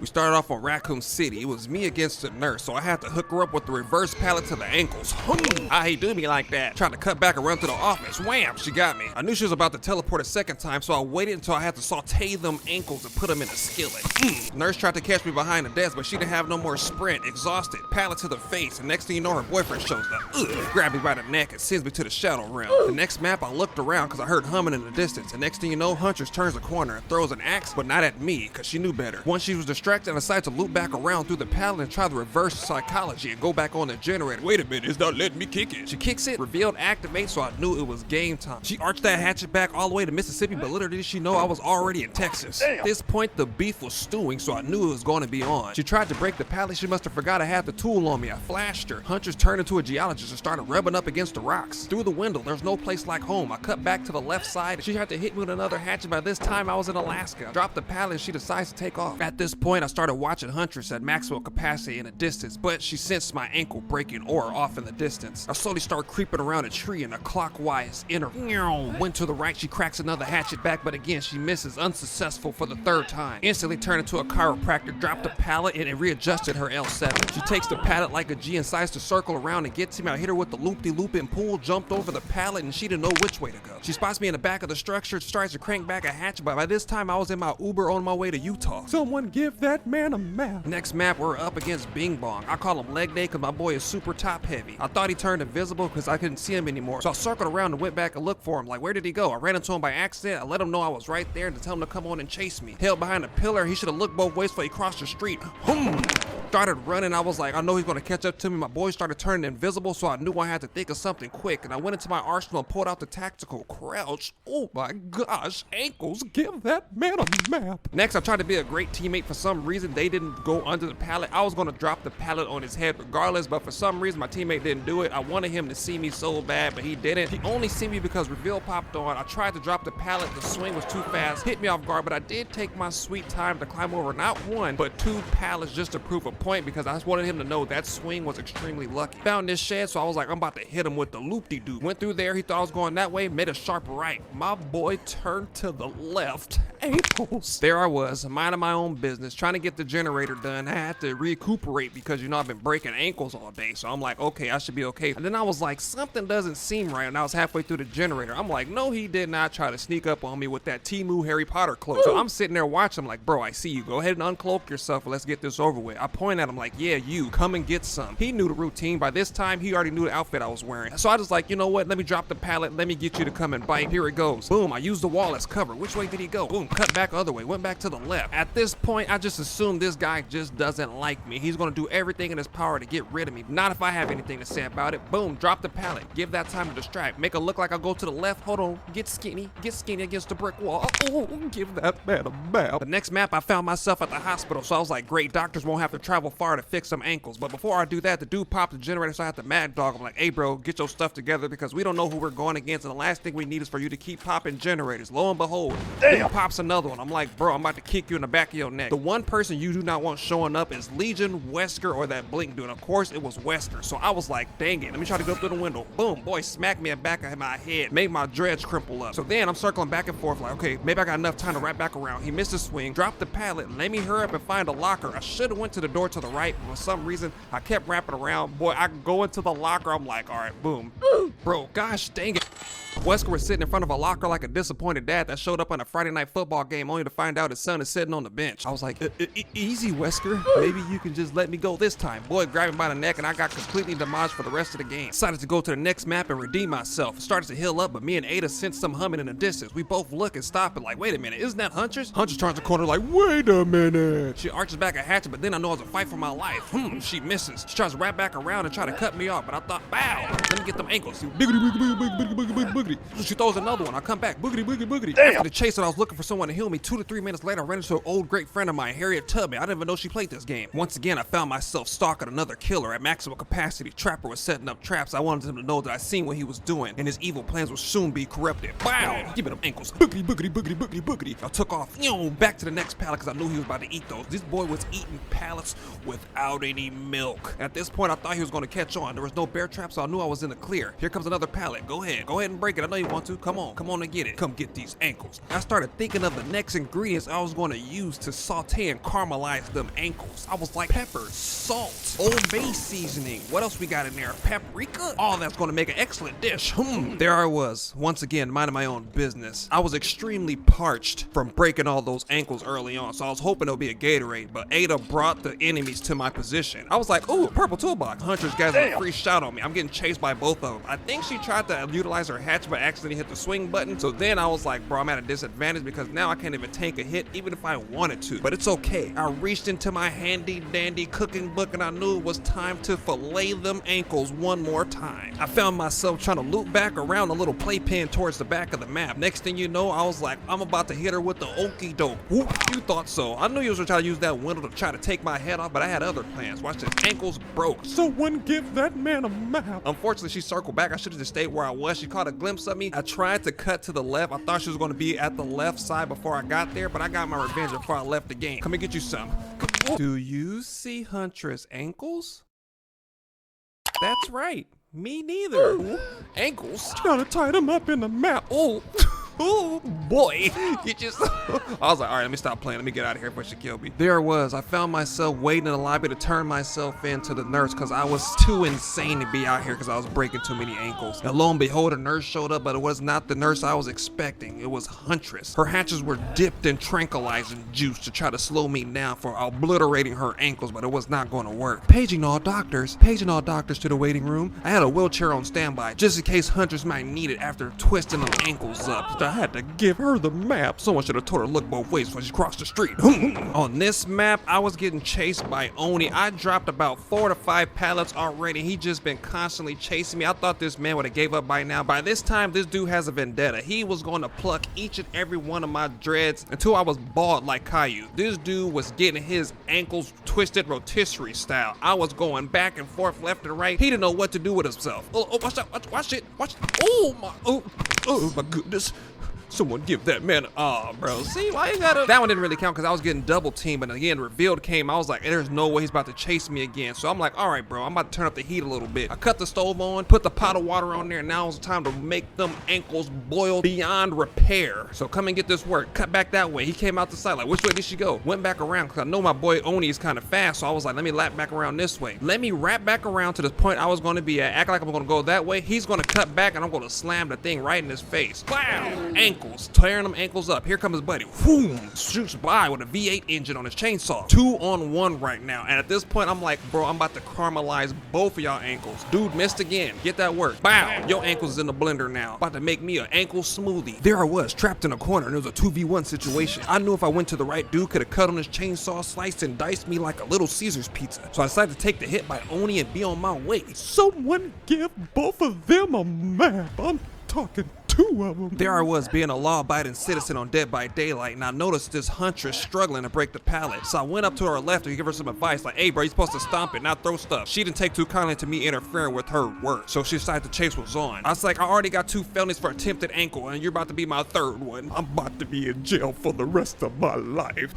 We started off on Raccoon City. It was me against the nurse, so I had to hook her up with the reverse pallet to the ankles. I hate do me like that. Trying to cut back and run to the office. Wham! She got me. I knew she was about to teleport a second time, so I waited until I had to saute them ankles and put them in a skillet. Nurse tried to catch me behind the desk, but she didn't have no more sprint. Exhausted. Pallet to the face, and next thing you know, her boyfriend shows up. Grabbed me by the neck and sends me to the shadow realm. The next map, I looked around because I heard humming in the distance, and next thing you know, Huntress turns a corner and throws an axe, but not at me, because she knew better. Once she was distracted, and decided to loop back around through the pallet and try the reverse psychology and go back on the generator. Wait a minute, it's not letting me kick it. She kicks it, revealed activate, so I knew it was game time. She arched that hatchet back all the way to Mississippi, but little did she know I was already in Texas. At this point, the beef was stewing, so I knew it was going to be on. She tried to break the pallet. She must have forgot I had the tool on me. I flashed her. Huntress turned into a geologist and started rubbing up against the rocks. Through the window, there's no place like home. I cut back to the left side. She had to hit me with another hatchet. By this time, I was in Alaska. I dropped the pallet and she decides to take off. At this point, I started watching Huntress at maximum capacity in the distance, but she sensed my ankle breaking aura off in the distance. I slowly start creeping around a tree in a clockwise interval. Went to the right, she cracks another hatchet back, but again, she misses, unsuccessful for the third time. Instantly turned into a chiropractor, dropped the pallet and it readjusted her L7. She takes the pallet like a G and decides to circle around and get to me. I hit her with the loop-de-loop and pull, jumped over the pallet and she didn't know which way to go. She spots me in the back of the structure, starts to crank back a hatchet, but by this time I was in my Uber on my way to Utah. Someone give that man a map. Next map, we're up against Bing Bong. I call him Leg Day because my boy is super top heavy. I thought he turned invisible because I couldn't see him anymore. So I circled around and went back and looked for him. Like, where did he go? I ran into him by accident. I let him know I was right there and to tell him to come on and chase me. Held behind a pillar. He should have looked both ways before he crossed the street. Started running. I was like, I know he's going to catch up to me. My boy started turning invisible, so I knew I had to think of something quick. And I went into my arsenal and pulled out the tactical crouch. Oh my gosh, ankles, give that man a map. Next, I tried to be a great teammate. For some reason, they didn't go under the pallet. I was going to drop the pallet on his head regardless, but for some reason, my teammate didn't do it. I wanted him to see me so bad, but he didn't. He only see me because reveal popped on. I tried to drop the pallet. The swing was too fast. Hit me off guard, but I did take my sweet time to climb over not one, but two pallets just to prove a point because I just wanted him to know that swing was extremely lucky. Found this shed, so I was like, I'm about to hit him with the loop-de-doo. Went through there. He thought I was going that way, made a sharp right. My boy turned to the left. Ankles. There I was, minding my own business, trying to get the generator done. I had to recuperate because, you know, I've been breaking ankles all day, so I'm like, okay, I should be okay. And then I was like, something doesn't seem right, and I was halfway through the generator. I'm like, no, he did not try to sneak up on me with that Temu Harry Potter cloak. So I'm sitting there watching, like, bro, I see you. Go ahead and uncloak yourself and let's get this over with. I point at him like, yeah, you, come and get some. He knew the routine. By this time, he already knew the outfit I was wearing. So I was like, you know what? Let me drop the pallet. Let me get you to come and bite. Here it goes. Boom, I used the wall as cover. Which way did he go? Boom, cut back the other way. Went back to the left. At this point, I just assumed this guy just doesn't like me. He's going to do everything in his power to get rid of me. Not if I have anything to say about it. Boom, drop the pallet. Give that time to distract. Make it look like I go to the left. Hold on. Get skinny against the brick wall. Oh, give that man a map. The next map, I found myself at the hospital. So I was like, great, doctors won't have to travel far to fix some ankles. But before I do that, the dude popped the generator, so I had to mad dog. I'm like, hey, bro, get your stuff together because we don't know who we're going against. And the last thing we need is for you to keep popping generators. Lo and behold, he pops another one. I'm like, bro, I'm about to kick you in the back of your neck. The one person you do not want showing up is Legion, Wesker, or that Blink dude. Of course, it was Wesker. So I was like, dang it. Let me try to go through the window. Boom, boy, smacked me in the back of my head. Made my dreads crumple up. So then I'm circling back and forth like, okay, maybe I got enough time to wrap back around. He missed a swing, dropped the pallet, let me hurry up and find a locker. I should have went to the door to the right, but for some reason, I kept wrapping around. Boy, I go into the locker. I'm like, all right, boom. Bro, gosh dang it. Wesker was sitting in front of a locker like a disappointed dad that showed up on a Friday night football game only to find out his son is sitting on the bench. I was like, easy, Wesker. Maybe you can just let me go this time. Boy grabbed me by the neck and I got completely demolished for the rest of the game. Decided to go to the next map and redeem myself. Started to heal up, but me and Ada sensed some humming in the distance. We both look and stop and like, wait a minute, isn't that Huntress? Huntress turns the corner like, wait a minute. She arches back a hatchet, but then I know it's a fight for my life. She misses. She tries to wrap back around and try to cut me off, but I thought, bow, let me get them ankles. Boogity. She throws another one. I come back. Boogity, boogity, boogity. Damn. After the chase, I was looking for someone to heal me. 2 to 3 minutes later, I ran into an old great friend of mine, Harriet Tubman. I didn't even know she played this game. Once again, I found myself stalking another killer at maximum capacity. Trapper was setting up traps. I wanted him to know that I seen what he was doing, and his evil plans would soon be corrupted. Bow! Give me them ankles. Boogity, boogity, boogity, boogity, boogity. I took off. Back to the next pallet because I knew he was about to eat those. This boy was eating pallets without any milk. At this point, I thought he was going to catch on. There was no bear trap, so I knew I was in the clear. Here comes another pallet. Go ahead and break it. it. I know you want to. Come on and get it. Come get these ankles. I started thinking of the next ingredients I was going to use to saute and caramelize them ankles. I was like, pepper, salt, Old Bay seasoning. What else we got in there? Paprika? All that's going to make an excellent dish. There I was, once again, minding my own business. I was extremely parched from breaking all those ankles early on, so I was hoping there'll be a Gatorade, but Ada brought the enemies to my position. I was like, ooh, purple toolbox. Huntress guys have a free shot on me. I'm getting chased by both of them. I think she tried to utilize her hatch but accidentally hit the swing button, so then I was like, bro, I'm at a disadvantage because now I can't even take a hit even if I wanted to, but it's okay. I reached into my handy dandy cooking book and I knew it was time to fillet them ankles one more time. I found myself trying to loop back around a little playpen towards the back of the map. Next thing you know, I was like, I'm about to hit her with the okie doke. Whoop, you thought so. I knew you was gonna try to use that window to try to take my head off, but I had other plans. Watch this, ankles broke. Someone give that man a map. Unfortunately, she circled back. I should have just stayed where I was. She caught a glimpse of me. I tried to cut to the left. I thought she was gonna be at the left side before I got there, but I got my revenge before I left the game. Come and get you some. Do you see Huntress ankles? That's right. Me neither. Ankles? Gotta tie them up in the map. Oh. Oh boy, you just I was like, all right, let me stop playing. Let me get out of here before she killed me. There I was. I found myself waiting in the lobby to turn myself in to the nurse because I was too insane to be out here because I was breaking too many ankles. And lo and behold, a nurse showed up, but it was not the nurse I was expecting. It was Huntress. Her hatches were dipped in tranquilizing juice to try to slow me down for obliterating her ankles, but it was not going to work. Paging all doctors to the waiting room. I had a wheelchair on standby just in case Huntress might need it after twisting them ankles up. I had to give her the map. Someone should have told her to look both ways when she crossed the street. On this map, I was getting chased by Oni. I dropped about 4 to 5 pallets already. He just been constantly chasing me. I thought this man would have gave up by now. By this time, this dude has a vendetta. He was going to pluck each and every one of my dreads until I was bald like Caillou. This dude was getting his ankles twisted rotisserie style. I was going back and forth, left and right. He didn't know what to do with himself. Oh, watch out, watch it. Oh my goodness. Someone give that man bro. See, why you gotta... That one didn't really count because I was getting double teamed, but again, revealed came. I was like, there's no way he's about to chase me again. So I'm like, all right, bro, I'm about to turn up the heat a little bit. I cut the stove on, put the pot of water on there, and now it's time to make them ankles boil beyond repair. So come and get this work. Cut back that way. He came out the side, like, which way did she go? Went back around because I know my boy Oni is kind of fast, so I was like, let me lap back around this way. Let me wrap back around to the point I was going to be at. Act like I'm going to go that way. He's going to cut back, and I'm going to slam the thing right in his face. Wow! Ankles. Tearing them ankles up. Here comes his buddy. Boom! Shoots by with a V8 engine on his chainsaw. 2-on-1 right now. And at this point, I'm like, bro, I'm about to caramelize both of y'all ankles. Dude missed again. Get that work. Bow! Your ankles is in the blender now. About to make me an ankle smoothie. There I was, trapped in a corner, and it was a 2v1 situation. I knew if I went to the right dude, could have cut on his chainsaw, sliced and diced me like a Little Caesars pizza. So I decided to take the hit by Oni and be on my way. Someone give both of them a map. I'm talking 2 of them. There I was being a law-abiding citizen on Dead by Daylight, and I noticed this Huntress struggling to break the pallet. So I went up to her left to give her some advice, like, hey bro, you're supposed to stomp it, not throw stuff. She didn't take too kindly to me interfering with her work, so she decided the chase was on. I was like, I already got 2 felonies for attempted ankle, and you're about to be my 3rd one. I'm about to be in jail for the rest of my life.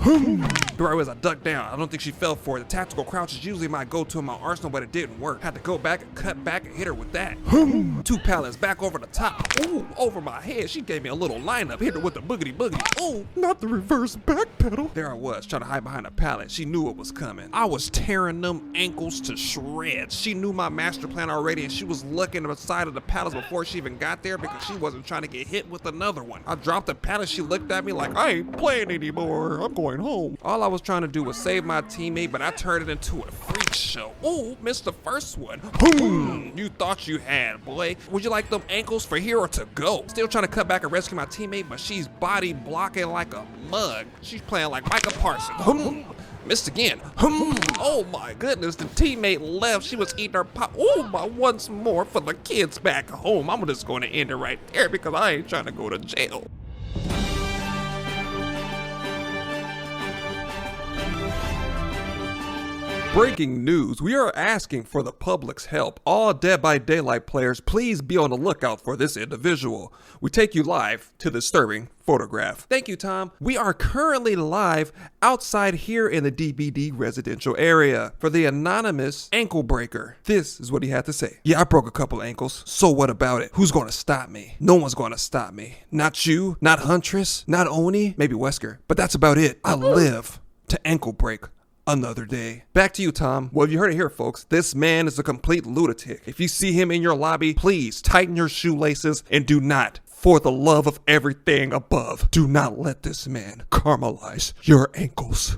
There I was, I ducked down. I don't think she fell for it. The tactical crouch is usually my go-to in my arsenal, but it didn't work. Had to go back and cut back and hit her with that. 2 pallets back over the top. Ooh, over my head. She gave me a little lineup, hit her with the boogity boogity. Oh, not the reverse back pedal. There I was, trying to hide behind a pallet. She knew it was coming. I was tearing them ankles to shreds. She knew my master plan already, and she was looking at the side of the pallets before she even got there because she wasn't trying to get hit with another one. I dropped the pallet. She looked at me like, I ain't playing anymore. I'm going home. All I was trying to do was save my teammate, but I turned it into a freak show. Ooh, missed the first one. You thought you had, boy. Would you like them ankles for here or to go? Still trying to cut back and rescue my teammate, but she's body blocking like a mug. She's playing like Micah Parsons. Missed again. Oh my goodness, the teammate left. She was eating her pop. Oh my, once more for the kids back home. I'm just going to end it right there because I ain't trying to go to jail. Breaking news, we are asking for the public's help. All Dead by Daylight players, please be on the lookout for this individual. We take you live to the disturbing photograph. Thank you, Tom. We are currently live outside here in the DBD residential area for the anonymous ankle breaker. This is what he had to say. Yeah, I broke a couple ankles. So what about it? Who's going to stop me? No one's going to stop me. Not you, not Huntress, not Oni, maybe Wesker. But that's about it. I live to ankle break another day. Back to you, Tom. Well, you heard it here, folks. This man is a complete lunatic. If you see him in your lobby, please tighten your shoelaces and do not, for the love of everything above, do not let this man caramelize your ankles.